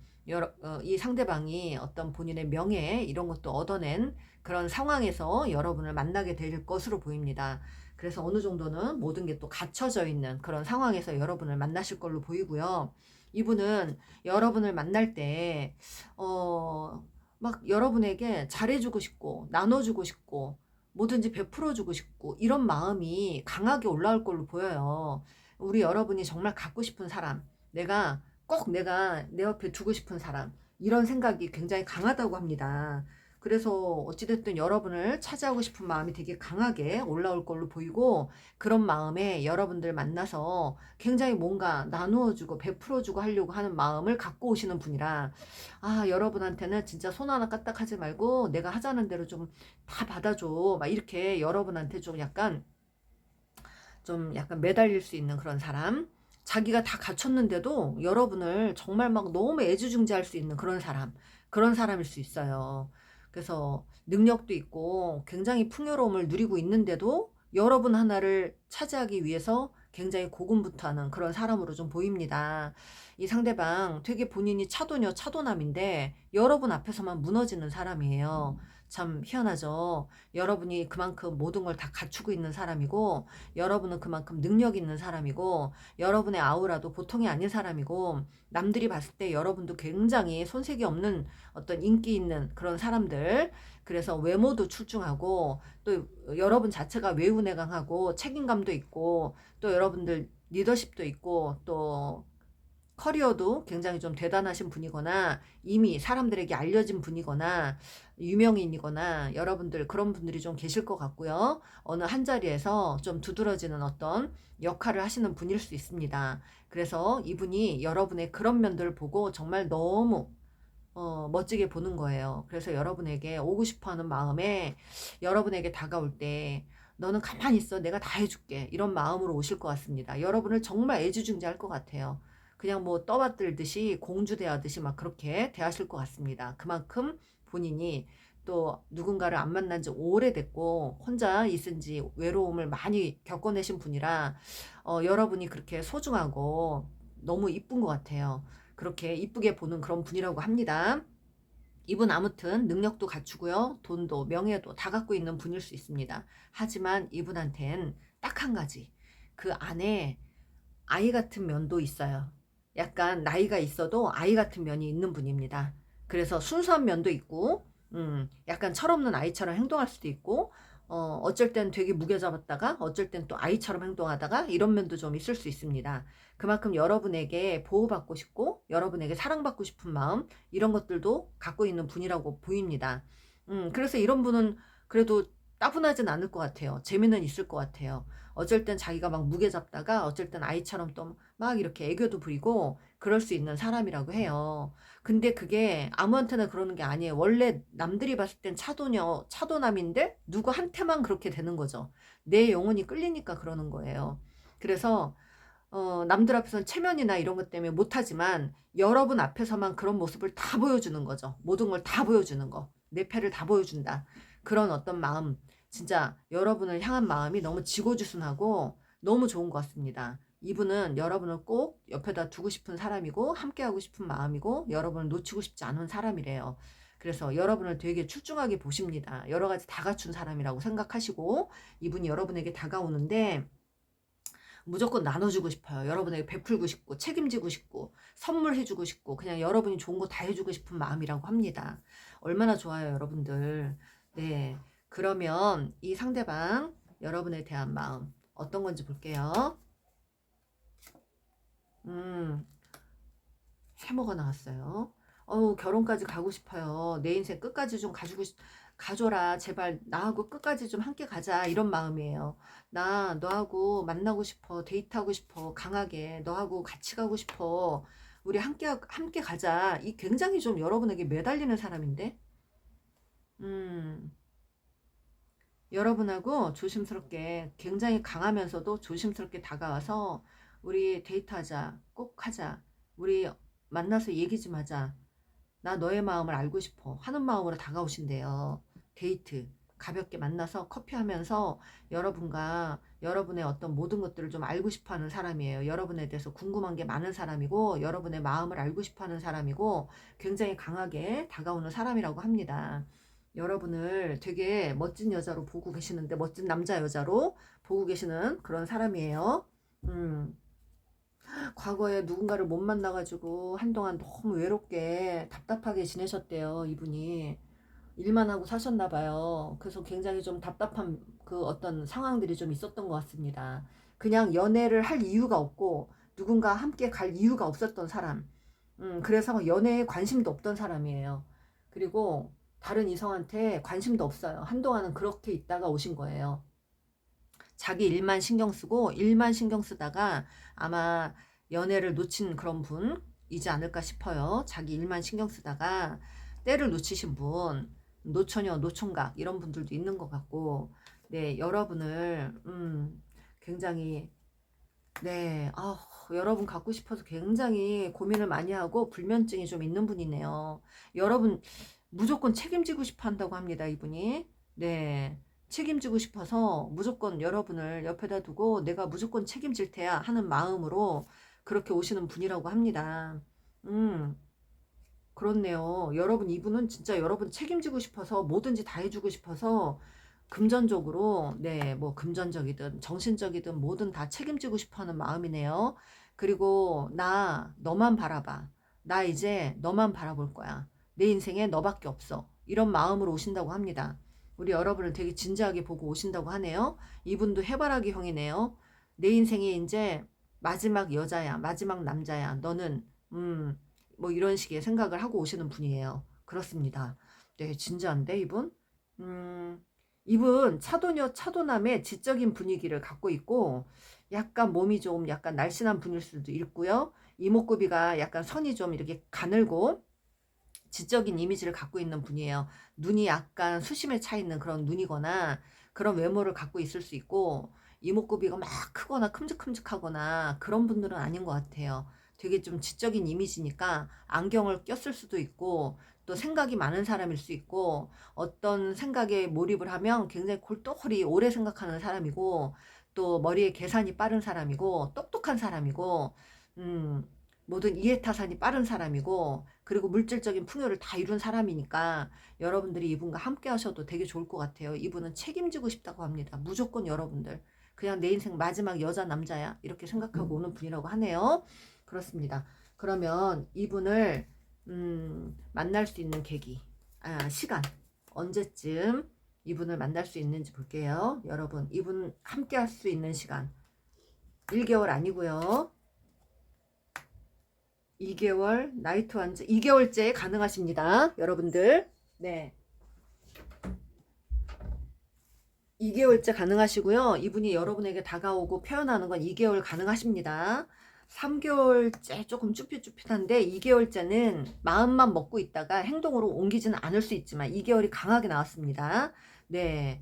이 상대방이 어떤 본인의 명예 이런 것도 얻어낸 그런 상황에서 여러분을 만나게 될 것으로 보입니다. 그래서 어느 정도는 모든 게 또 갖춰져 있는 그런 상황에서 여러분을 만나실 걸로 보이고요. 이분은 여러분을 만날 때, 막 여러분에게 잘해주고 싶고, 나눠주고 싶고, 뭐든지 베풀어주고 싶고, 이런 마음이 강하게 올라올 걸로 보여요. 우리 여러분이 정말 갖고 싶은 사람, 내가 내 옆에 두고 싶은 사람, 이런 생각이 굉장히 강하다고 합니다. 그래서 어찌됐든 여러분을 차지하고 싶은 마음이 되게 강하게 올라올 걸로 보이고, 그런 마음에 여러분들 만나서 굉장히 뭔가 나누어주고 베풀어주고 하려고 하는 마음을 갖고 오시는 분이라, 여러분한테는 진짜 손 하나 까딱하지 말고 내가 하자는 대로 좀 다 받아줘, 막 이렇게 여러분한테 좀 약간 매달릴 수 있는 그런 사람, 자기가 다 갖췄는데도 여러분을 정말 막 너무 애지중지할 수 있는 그런 사람일 수 있어요. 그래서 능력도 있고 굉장히 풍요로움을 누리고 있는데도 여러분 하나를 차지하기 위해서 굉장히 고군분투하는 그런 사람으로 좀 보입니다. 이 상대방 되게 본인이 차도녀 차도남인데 여러분 앞에서만 무너지는 사람이에요. 참 희한하죠. 여러분이 그만큼 모든 걸 다 갖추고 있는 사람이고, 여러분은 그만큼 능력 있는 사람이고, 여러분의 아우라도 보통이 아닌 사람이고, 남들이 봤을 때 여러분도 굉장히 손색이 없는 어떤 인기 있는 그런 사람들, 그래서 외모도 출중하고, 또 여러분 자체가 외우내강하고 책임감도 있고, 또 여러분들 리더십도 있고, 또 커리어도 굉장히 좀 대단하신 분이거나 이미 사람들에게 알려진 분이거나 유명인이거나 여러분들 그런 분들이 좀 계실 것 같고요. 어느 한 자리에서 좀 두드러지는 어떤 역할을 하시는 분일 수 있습니다. 그래서 이분이 여러분의 그런 면들을 보고 정말 너무 멋지게 보는 거예요. 그래서 여러분에게 오고 싶어 하는 마음에, 여러분에게 다가올 때 너는 가만히 있어, 내가 다 해줄게, 이런 마음으로 오실 것 같습니다. 여러분을 정말 애지중지할 것 같아요. 그냥 뭐 떠받들듯이 공주 대하듯이 막 그렇게 대하실 것 같습니다. 그만큼 본인이 또 누군가를 안 만난 지 오래됐고 혼자 있은 지 외로움을 많이 겪어내신 분이라, 여러분이 그렇게 소중하고 너무 이쁜 것 같아요. 그렇게 이쁘게 보는 그런 분이라고 합니다. 이분 아무튼 능력도 갖추고요. 돈도 명예도 다 갖고 있는 분일 수 있습니다. 하지만 이분한텐 딱 한 가지, 그 안에 아이 같은 면도 있어요. 약간 나이가 있어도 아이 같은 면이 있는 분입니다. 그래서 순수한 면도 있고, 약간 철없는 아이처럼 행동할 수도 있고, 어쩔 땐 되게 무게잡았다가, 어쩔 땐 또 아이처럼 행동하다가, 이런 면도 좀 있을 수 있습니다. 그만큼 여러분에게 보호받고 싶고, 여러분에게 사랑받고 싶은 마음, 이런 것들도 갖고 있는 분이라고 보입니다. 그래서 이런 분은 그래도 따분하진 않을 것 같아요. 재미는 있을 것 같아요. 어쩔 땐 자기가 막 무게 잡다가 어쩔 땐 아이처럼 또 막 이렇게 애교도 부리고 그럴 수 있는 사람이라고 해요. 근데 그게 아무한테나 그러는 게 아니에요. 원래 남들이 봤을 땐 차도녀, 차도남인데 누구한테만 그렇게 되는 거죠. 내 영혼이 끌리니까 그러는 거예요. 그래서 남들 앞에서는 체면이나 이런 것 때문에 못하지만 여러분 앞에서만 그런 모습을 다 보여주는 거죠. 모든 걸 다 보여주는 거. 내 패를 다 보여준다. 그런 어떤 마음, 진짜 여러분을 향한 마음이 너무 지고지순하고 너무 좋은 것 같습니다. 이분은 여러분을 꼭 옆에다 두고 싶은 사람이고 함께하고 싶은 마음이고 여러분을 놓치고 싶지 않은 사람이래요. 그래서 여러분을 되게 출중하게 보십니다. 여러 가지 다 갖춘 사람이라고 생각하시고 이분이 여러분에게 다가오는데 무조건 나눠주고 싶어요. 여러분에게 베풀고 싶고 책임지고 싶고 선물해주고 싶고 그냥 여러분이 좋은 거 다 해주고 싶은 마음이라고 합니다. 얼마나 좋아요, 여러분들. 네, 그러면 이 상대방 여러분에 대한 마음 어떤 건지 볼게요. 음, 세모가 나왔어요. 결혼까지 가고 싶어요. 내 인생 끝까지 좀 가줘라. 제발 나하고 끝까지 좀 함께 가자. 이런 마음이에요. 나 너하고 만나고 싶어. 데이트하고 싶어. 강하게 너하고 같이 가고 싶어. 우리 함께 가자. 이 굉장히 좀 여러분에게 매달리는 사람인데. 음, 여러분하고 조심스럽게 굉장히 강하면서도 조심스럽게 다가와서 우리 데이트하자. 꼭 하자. 우리 만나서 얘기 좀 하자. 나 너의 마음을 알고 싶어 하는 마음으로 다가오신대요. 데이트 가볍게 만나서 커피하면서 여러분과 여러분의 어떤 모든 것들을 좀 알고 싶어하는 사람이에요. 여러분에 대해서 궁금한 게 많은 사람이고 여러분의 마음을 알고 싶어하는 사람이고 굉장히 강하게 다가오는 사람이라고 합니다. 여러분을 되게 멋진 여자로 보고 계시는데 멋진 남자 여자로 보고 계시는 그런 사람이에요. 음. 과거에 누군가를 못 만나가지고 한동안 너무 외롭게 답답하게 지내셨대요, 이분이. 일만 하고 사셨나 봐요. 그래서 굉장히 좀 답답한 그 어떤 상황들이 좀 있었던 것 같습니다. 그냥 연애를 할 이유가 없고 누군가 함께 갈 이유가 없었던 사람. 그래서 연애에 관심도 없던 사람이에요. 그리고 다른 이성한테 관심도 없어요. 한동안은 그렇게 있다가 오신 거예요. 자기 일만 신경 쓰고 일만 신경 쓰다가 아마 연애를 놓친 그런 분이지 않을까 싶어요. 자기 일만 신경 쓰다가 때를 놓치신 분, 노처녀, 노총각 이런 분들도 있는 것 같고, 네, 여러분을 굉장히 네, 여러분 갖고 싶어서 굉장히 고민을 많이 하고 불면증이 좀 있는 분이네요. 여러분 무조건 책임지고 싶어 한다고 합니다, 이분이. 네. 책임지고 싶어서 무조건 여러분을 옆에다 두고 내가 무조건 책임질 테야 하는 마음으로 그렇게 오시는 분이라고 합니다. 음, 그렇네요. 여러분, 이분은 진짜 여러분 책임지고 싶어서 뭐든지 다 해주고 싶어서 금전적으로, 네, 뭐 금전적이든 정신적이든 뭐든 다 책임지고 싶어 하는 마음이네요. 그리고 너만 바라봐. 나 이제 너만 바라볼 거야. 내 인생에 너밖에 없어. 이런 마음으로 오신다고 합니다. 우리 여러분을 되게 진지하게 보고 오신다고 하네요. 이분도 해바라기 형이네요. 내 인생에 이제 마지막 여자야. 마지막 남자야. 너는, 뭐 이런 식의 생각을 하고 오시는 분이에요. 그렇습니다. 네, 진지한데, 이분? 음, 이분 차도남의 지적인 분위기를 갖고 있고 약간 몸이 좀 약간 날씬한 분일 수도 있고요. 이목구비가 약간 선이 좀 이렇게 가늘고 지적인 이미지를 갖고 있는 분이에요. 눈이 약간 수심에 차 있는 그런 눈이거나 그런 외모를 갖고 있을 수 있고 이목구비가 막 크거나 큼직큼직하거나 그런 분들은 아닌 것 같아요. 되게 좀 지적인 이미지니까 안경을 꼈을 수도 있고 또 생각이 많은 사람일 수 있고 어떤 생각에 몰입을 하면 굉장히 골똘히 오래 생각하는 사람이고 또 머리에 계산이 빠른 사람이고 똑똑한 사람이고 음, 모든 이해타산이 빠른 사람이고 그리고 물질적인 풍요를 다 이룬 사람이니까 여러분들이 이분과 함께 하셔도 되게 좋을 것 같아요. 이분은 책임지고 싶다고 합니다. 무조건 여러분들. 그냥 내 인생 마지막 여자 남자야 이렇게 생각하고 오는 분이라고 하네요. 그렇습니다. 그러면 이분을 만날 수 있는 계기, 시간 언제쯤 이분을 만날 수 있는지 볼게요. 여러분 이분 함께 할 수 있는 시간 1개월 아니고요. 2개월 나이트 완전 2개월째 가능하십니다. 여러분들. 네. 2개월째 가능하시고요. 이분이 여러분에게 다가오고 표현하는 건 2개월 가능하십니다. 3개월째 조금 쭈삣쭈삣한데 2개월째는 마음만 먹고 있다가 행동으로 옮기지는 않을 수 있지만 2개월이 강하게 나왔습니다. 네.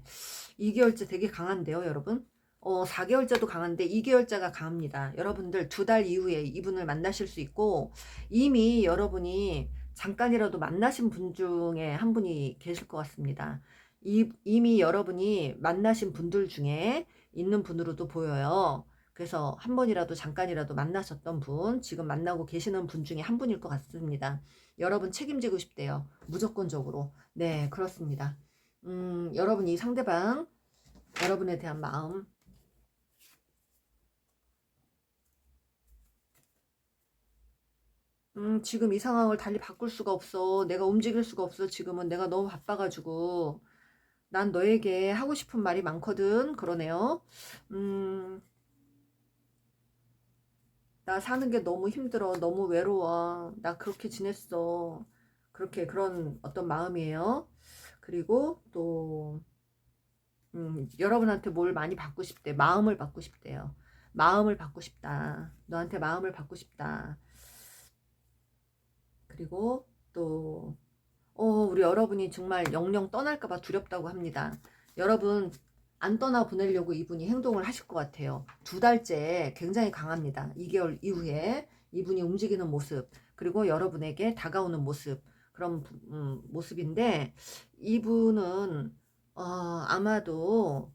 2개월째 되게 강한데요, 여러분. 4개월째도 강한데 2개월째가 강합니다. 여러분들 2달 이후에 이분을 만나실 수 있고 이미 여러분이 잠깐이라도 만나신 분 중에 한 분이 계실 것 같습니다. 이미 여러분이 만나신 분들 중에 있는 분으로도 보여요. 그래서 한 번이라도 잠깐이라도 만나셨던 분, 지금 만나고 계시는 분 중에 한 분일 것 같습니다. 여러분 책임지고 싶대요. 무조건적으로. 네, 그렇습니다. 여러분 이 상대방, 여러분에 대한 마음, 지금 이 상황을 달리 바꿀 수가 없어. 내가 움직일 수가 없어. 지금은 내가 너무 바빠가지고. 난 너에게 하고 싶은 말이 많거든. 그러네요. 음, 나 사는 게 너무 힘들어. 너무 외로워. 나 그렇게 지냈어. 그렇게 그런 어떤 마음이에요. 그리고 또 여러분한테 뭘 많이 받고 싶대. 마음을 받고 싶대요. 마음을 받고 싶다. 너한테 마음을 받고 싶다. 그리고 또 우리 여러분이 정말 영영 떠날까봐 두렵다고 합니다. 여러분 안 떠나 보내려고 이분이 행동을 하실 것 같아요. 2달째 굉장히 강합니다. 2개월 이후에 이분이 움직이는 모습, 그리고 여러분에게 다가오는 모습, 그런 모습인데, 이분은 아마도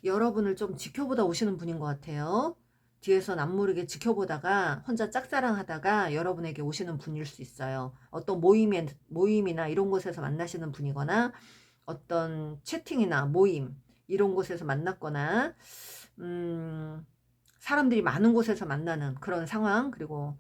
여러분을 좀 지켜보다 오시는 분인 것 같아요. 뒤에서 남모르게 지켜보다가 혼자 짝사랑하다가 여러분에게 오시는 분일 수 있어요. 어떤 모임이나 이런 곳에서 만나시는 분이거나, 어떤 채팅이나 모임 이런 곳에서 만났거나, 사람들이 많은 곳에서 만나는 그런 상황, 그리고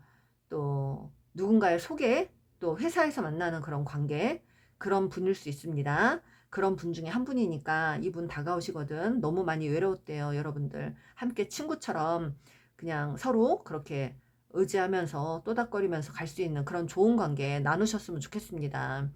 또 누군가의 소개, 또 회사에서 만나는 그런 관계, 그런 분일 수 있습니다. 그런 분 중에 한 분이니까 이분 다가오시거든. 너무 많이 외로웠대요. 여러분들 함께 친구처럼 그냥 서로 그렇게 의지하면서 또닥거리면서 갈 수 있는 그런 좋은 관계 나누셨으면 좋겠습니다.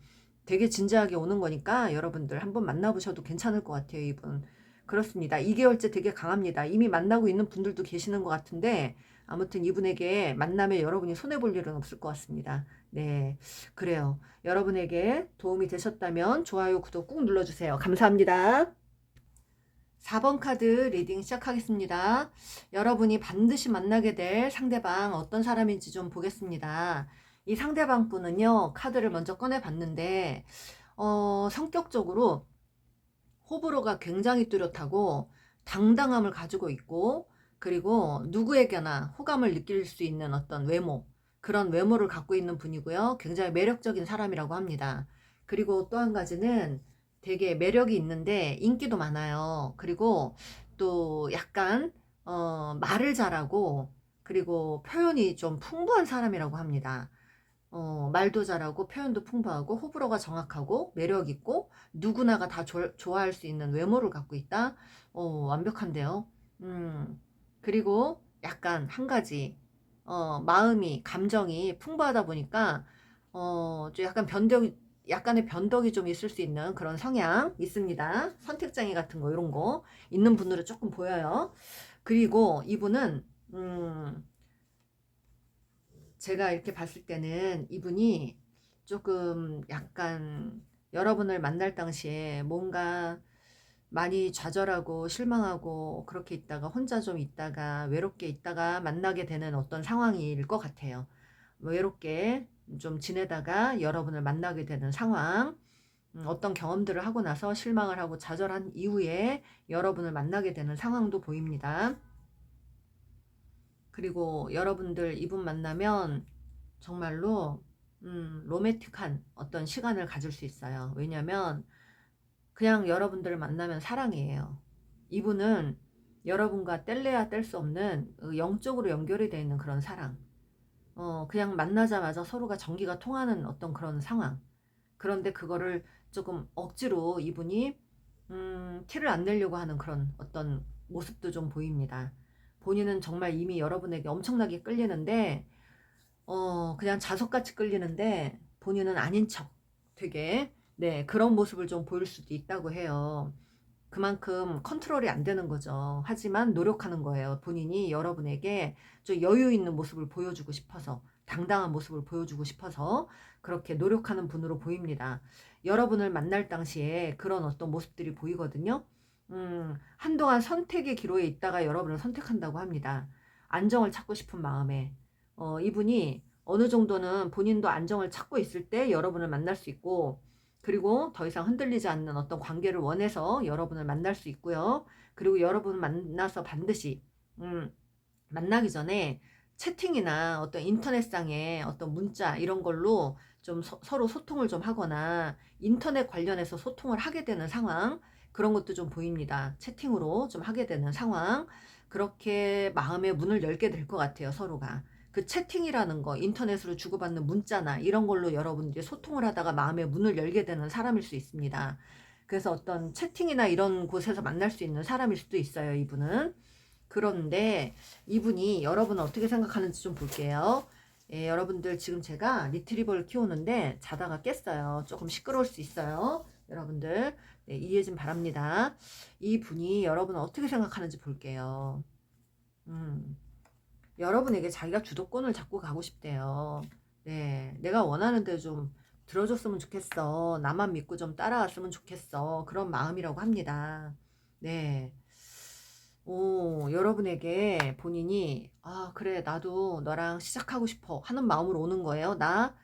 되게 진지하게 오는 거니까 여러분들 한번 만나보셔도 괜찮을 것 같아요. 이분 그렇습니다. 2개월째 되게 강합니다. 이미 만나고 있는 분들도 계시는 것 같은데, 아무튼 이분에게 만남에 여러분이 손해볼 일은 없을 것 같습니다. 네, 그래요. 여러분에게 도움이 되셨다면 좋아요, 구독 꾹 눌러주세요. 감사합니다. 4번 카드 리딩 시작하겠습니다. 여러분이 반드시 만나게 될 상대방 어떤 사람인지 좀 보겠습니다. 이 상대방 분은요, 카드를 먼저 꺼내 봤는데, 성격적으로 호불호가 굉장히 뚜렷하고 당당함을 가지고 있고, 그리고 누구에게나 호감을 느낄 수 있는 어떤 외모, 그런 외모를 갖고 있는 분이고요. 굉장히 매력적인 사람이라고 합니다. 그리고 또 한 가지는 되게 매력이 있는데 인기도 많아요. 그리고 또 약간 말을 잘하고, 그리고 표현이 좀 풍부한 사람이라고 합니다. 말도 잘하고 표현도 풍부하고 호불호가 정확하고 매력 있고 누구나가 다 좋아할 수 있는 외모를 갖고 있다. 완벽한데요. 그리고 약간 한 가지, 마음이 감정이 풍부하다 보니까 좀 약간의 변덕이 좀 있을 수 있는 그런 성향 있습니다. 선택장애 같은 거 이런 거 있는 분으로 조금 보여요. 그리고 이분은 제가 이렇게 봤을 때는 이분이 조금 약간 여러분을 만날 당시에 뭔가 많이 좌절하고 실망하고 그렇게 있다가 혼자 좀 있다가 외롭게 있다가 만나게 되는 어떤 상황일 것 같아요. 외롭게 좀 지내다가 여러분을 만나게 되는 상황, 어떤 경험들을 하고 나서 실망을 하고 좌절한 이후에 여러분을 만나게 되는 상황도 보입니다. 그리고 여러분들 이분 만나면 정말로 로맨틱한 어떤 시간을 가질 수 있어요. 왜냐면 그냥 여러분들을 만나면 사랑이에요. 이분은 여러분과 뗄래야 뗄 수 없는 영적으로 연결이 되어 있는 그런 사랑. 그냥 만나자마자 서로가 전기가 통하는 어떤 그런 상황. 그런데 그거를 조금 억지로 이분이 티를 안 내려고 하는 그런 어떤 모습도 좀 보입니다. 본인은 정말 이미 여러분에게 엄청나게 끌리는데, 그냥 자석같이 끌리는데 본인은 아닌 척 되게, 네, 그런 모습을 좀 보일 수도 있다고 해요. 그만큼 컨트롤이 안 되는 거죠. 하지만 노력하는 거예요. 본인이 여러분에게 좀 여유 있는 모습을 보여주고 싶어서, 당당한 모습을 보여주고 싶어서 그렇게 노력하는 분으로 보입니다. 여러분을 만날 당시에 그런 어떤 모습들이 보이거든요. 한동안 선택의 기로에 있다가 여러분을 선택한다고 합니다. 안정을 찾고 싶은 마음에. 이분이 어느 정도는 본인도 안정을 찾고 있을 때 여러분을 만날 수 있고, 그리고 더 이상 흔들리지 않는 어떤 관계를 원해서 여러분을 만날 수 있고요. 그리고 여러분을 만나서 반드시 만나기 전에 채팅이나 어떤 인터넷상의 어떤 문자 이런 걸로 좀 서로 소통을 좀 하거나 인터넷 관련해서 소통을 하게 되는 상황, 그런 것도 좀 보입니다. 채팅으로 좀 하게 되는 상황, 그렇게 마음의 문을 열게 될 것 같아요. 서로가 그 채팅이라는 거, 인터넷으로 주고받는 문자나 이런 걸로 여러분들이 소통을 하다가 마음의 문을 열게 되는 사람일 수 있습니다. 그래서 어떤 채팅이나 이런 곳에서 만날 수 있는 사람일 수도 있어요. 이분은 그런데 이분이 여러분 어떻게 생각하는지 좀 볼게요. 예, 여러분들 지금 제가 리트리버를 키우는데 자다가 깼어요. 조금 시끄러울 수 있어요. 여러분들 네, 이해 좀 바랍니다. 이분이 여러분 어떻게 생각하는지 볼게요. 여러분에게 자기가 주도권을 잡고 가고 싶대요. 네, 내가 원하는 대로 좀 들어줬으면 좋겠어. 나만 믿고 좀 따라왔으면 좋겠어. 그런 마음이라고 합니다. 네. 여러분에게 본인이, 아, 그래, 나도 너랑 시작하고 싶어 하는 마음으로 오는 거예요. 나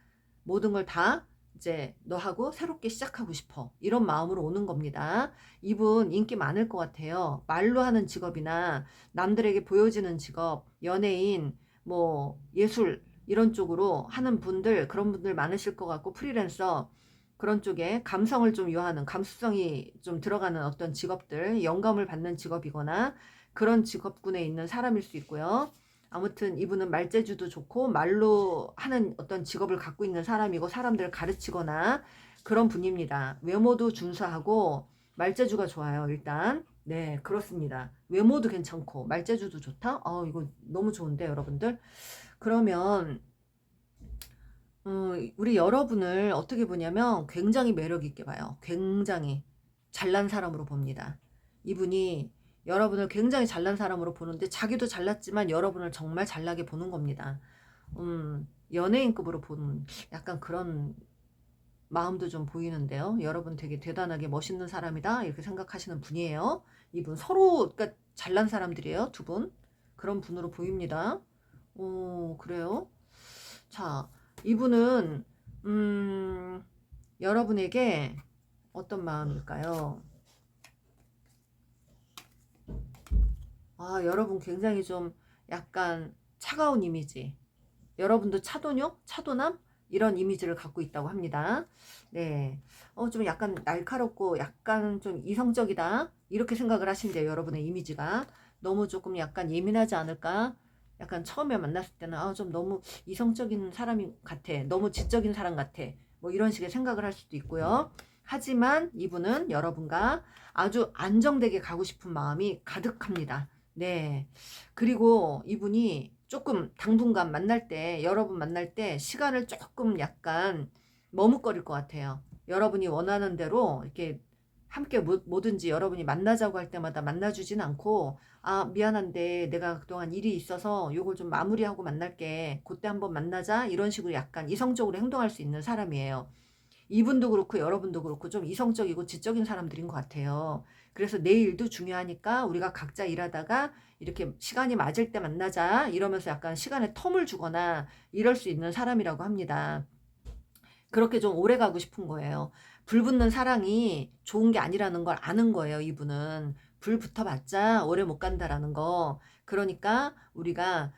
모든 걸 다 이제 너하고 새롭게 시작하고 싶어. 이런 마음으로 오는 겁니다. 이분 인기 많을 것 같아요. 말로 하는 직업이나 남들에게 보여지는 직업, 연예인, 뭐, 예술, 이런 쪽으로 하는 분들, 그런 분들 많으실 것 같고, 프리랜서, 그런 쪽에 감성을 좀 요하는, 감수성이 좀 들어가는 어떤 직업들, 영감을 받는 직업이거나 그런 직업군에 있는 사람일 수 있고요. 아무튼 이분은 말재주도 좋고 말로 하는 어떤 직업을 갖고 있는 사람이고 사람들을 가르치거나 그런 분입니다. 외모도 준수하고 말재주가 좋아요. 일단 네 그렇습니다. 외모도 괜찮고 말재주도 좋다. 이거 너무 좋은데 여러분들. 그러면 우리 여러분을 어떻게 보냐면 굉장히 매력 있게 봐요. 굉장히 잘난 사람으로 봅니다. 이분이 여러분을 굉장히 잘난 사람으로 보는데 자기도 잘났지만 여러분을 정말 잘나게 보는 겁니다. 연예인급으로 보는 약간 그런 마음도 좀 보이는데요. 여러분 되게 대단하게 멋있는 사람이다 이렇게 생각하시는 분이에요. 이분 서로 그러니까 잘난 사람들이에요. 두 분. 그런 분으로 보입니다. 그래요. 자, 이분은 여러분에게 어떤 마음일까요? 여러분 굉장히 좀 약간 차가운 이미지. 여러분도 차도녀? 차도남? 이런 이미지를 갖고 있다고 합니다. 네. 좀 약간 날카롭고 약간 좀 이성적이다. 이렇게 생각을 하신대요. 여러분의 이미지가. 너무 조금 약간 예민하지 않을까? 약간 처음에 만났을 때는 좀 너무 이성적인 사람이 같아. 너무 지적인 사람 같아. 뭐 이런 식의 생각을 할 수도 있고요. 하지만 이분은 여러분과 아주 안정되게 가고 싶은 마음이 가득합니다. 네. 그리고 이분이 조금 당분간 만날 때, 여러분 만날 때 시간을 조금 약간 머뭇거릴 것 같아요. 여러분이 원하는 대로 이렇게 함께 뭐든지 여러분이 만나자고 할 때마다 만나주진 않고, 미안한데 내가 그동안 일이 있어서 요걸 좀 마무리하고 만날게. 그때 한번 만나자. 이런 식으로 약간 이성적으로 행동할 수 있는 사람이에요. 이분도 그렇고 여러분도 그렇고 좀 이성적이고 지적인 사람들인 것 같아요. 그래서 내 일도 중요하니까 우리가 각자 일하다가 이렇게 시간이 맞을 때 만나자 이러면서 약간 시간에 텀을 주거나 이럴 수 있는 사람이라고 합니다. 그렇게 좀 오래 가고 싶은 거예요. 불붙는 사랑이 좋은 게 아니라는 걸 아는 거예요, 이분은. 불 붙어봤자 오래 못 간다라는 거. 그러니까 우리가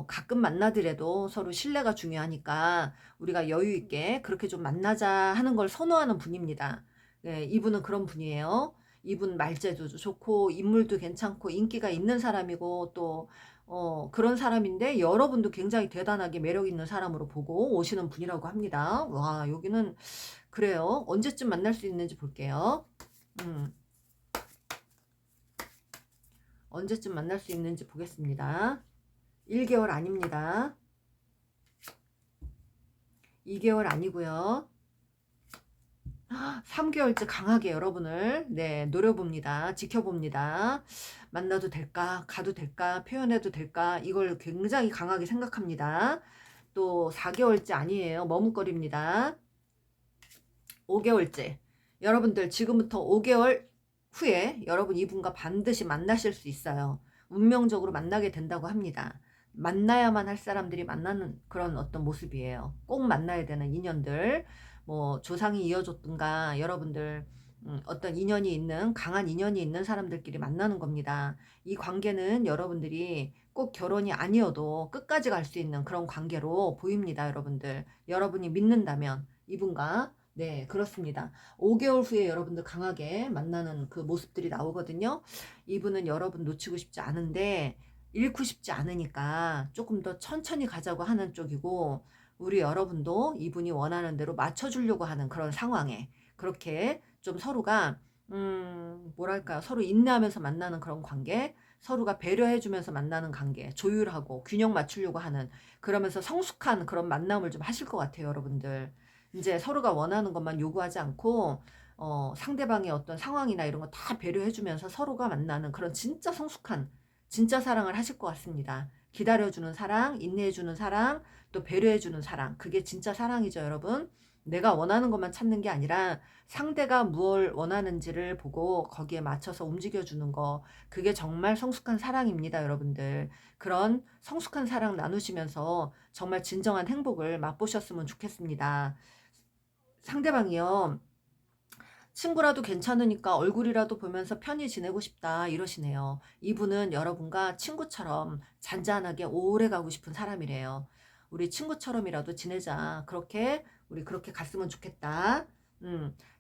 가끔 만나더라도 서로 신뢰가 중요하니까 우리가 여유 있게 그렇게 좀 만나자 하는 걸 선호하는 분입니다. 네, 이분은 그런 분이에요. 이분 말재주도 좋고 인물도 괜찮고 인기가 있는 사람이고 또 그런 사람인데 여러분도 굉장히 대단하게 매력 있는 사람으로 보고 오시는 분이라고 합니다. 와, 여기는 그래요. 언제쯤 만날 수 있는지 볼게요. 음, 언제쯤 만날 수 있는지 보겠습니다. 1개월 아닙니다. 2개월 아니고요. 3개월째 강하게 여러분을 노려봅니다. 지켜봅니다. 만나도 될까? 가도 될까? 표현해도 될까? 이걸 굉장히 강하게 생각합니다. 또 4개월째 아니에요. 머뭇거립니다. 5개월째. 여러분들 지금부터 5개월 후에 여러분 이분과 반드시 만나실 수 있어요. 운명적으로 만나게 된다고 합니다. 만나야만 할 사람들이 만나는 그런 어떤 모습이에요. 꼭 만나야 되는 인연들. 뭐 조상이 이어줬든가 여러분들 어떤 인연이 있는 강한 인연이 있는 사람들끼리 만나는 겁니다. 이 관계는 여러분들이 꼭 결혼이 아니어도 끝까지 갈 수 있는 그런 관계로 보입니다. 여러분들 여러분이 믿는다면 이분과 네 그렇습니다. 5개월 후에 여러분들 강하게 만나는 그 모습들이 나오거든요. 이분은 여러분 놓치고 싶지 않은데 잃고 싶지 않으니까 조금 더 천천히 가자고 하는 쪽이고 우리 여러분도 이분이 원하는 대로 맞춰주려고 하는 그런 상황에 그렇게 좀 서로가 뭐랄까요 서로 인내하면서 만나는 그런 관계 서로가 배려해주면서 만나는 관계, 조율하고 균형 맞추려고 하는, 그러면서 성숙한 그런 만남을 좀 하실 것 같아요, 여러분들. 이제 서로가 원하는 것만 요구하지 않고 상대방의 어떤 상황이나 이런 거 다 배려해주면서 서로가 만나는 그런 진짜 성숙한 진짜 사랑을 하실 것 같습니다. 기다려주는 사랑, 인내해주는 사랑, 또 배려해주는 사랑. 그게 진짜 사랑이죠, 여러분. 내가 원하는 것만 찾는 게 아니라 상대가 무엇을 원하는지를 보고 거기에 맞춰서 움직여주는 거. 그게 정말 성숙한 사랑입니다, 여러분들. 그런 성숙한 사랑 나누시면서 정말 진정한 행복을 맛보셨으면 좋겠습니다. 상대방이요. 친구라도 괜찮으니까 얼굴이라도 보면서 편히 지내고 싶다 이러시네요. 이분은 여러분과 친구처럼 잔잔하게 오래 가고 싶은 사람이래요. 우리 친구처럼이라도 지내자. 우리 그렇게 갔으면 좋겠다.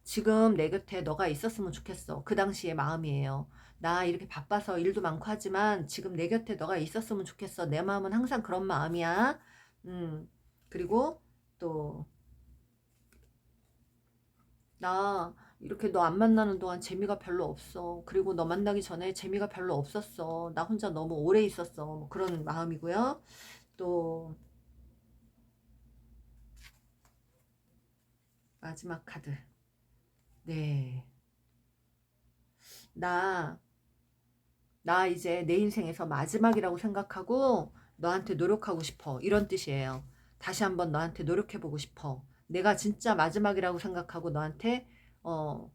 지금 내 곁에 너가 있었으면 좋겠어. 그 당시의 마음이에요. 나 이렇게 바빠서 일도 많고 하지만 지금 내 곁에 너가 있었으면 좋겠어. 내 마음은 항상 그런 마음이야. 그리고 또 나 이렇게 너 안 만나는 동안 재미가 별로 없어. 그리고 너 만나기 전에 재미가 별로 없었어. 나 혼자 너무 오래 있었어. 뭐 그런 마음이고요. 또 마지막 카드. 네. 나, 나 이제 내 인생에서 마지막이라고 생각하고 너한테 노력하고 싶어. 이런 뜻이에요. 다시 한번 너한테 노력해보고 싶어. 내가 진짜 마지막이라고 생각하고 너한테 어,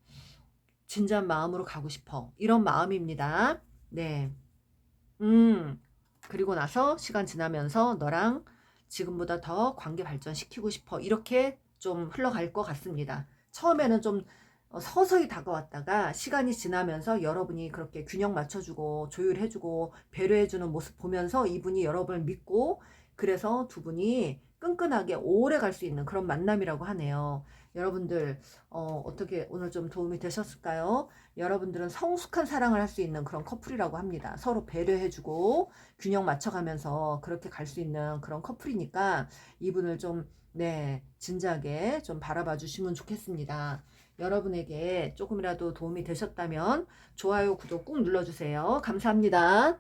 진지한 마음으로 가고 싶어. 이런 마음입니다. 네. 음, 그리고 나서 시간 지나면서 너랑 지금보다 더 관계 발전시키고 싶어. 이렇게 좀 흘러갈 것 같습니다. 처음에는 좀 서서히 다가왔다가 시간이 지나면서 여러분이 그렇게 균형 맞춰주고 조율해주고 배려해주는 모습 보면서 이분이 여러분을 믿고 그래서 두 분이 끈끈하게 오래 갈 수 있는 그런 만남이라고 하네요. 여러분들 어떻게 오늘 좀 도움이 되셨을까요? 여러분들은 성숙한 사랑을 할 수 있는 그런 커플이라고 합니다. 서로 배려해주고 균형 맞춰가면서 그렇게 갈 수 있는 그런 커플이니까 이분을 좀, 네, 진지하게 좀 바라봐 주시면 좋겠습니다. 여러분에게 조금이라도 도움이 되셨다면 좋아요, 구독 꾹 눌러주세요. 감사합니다.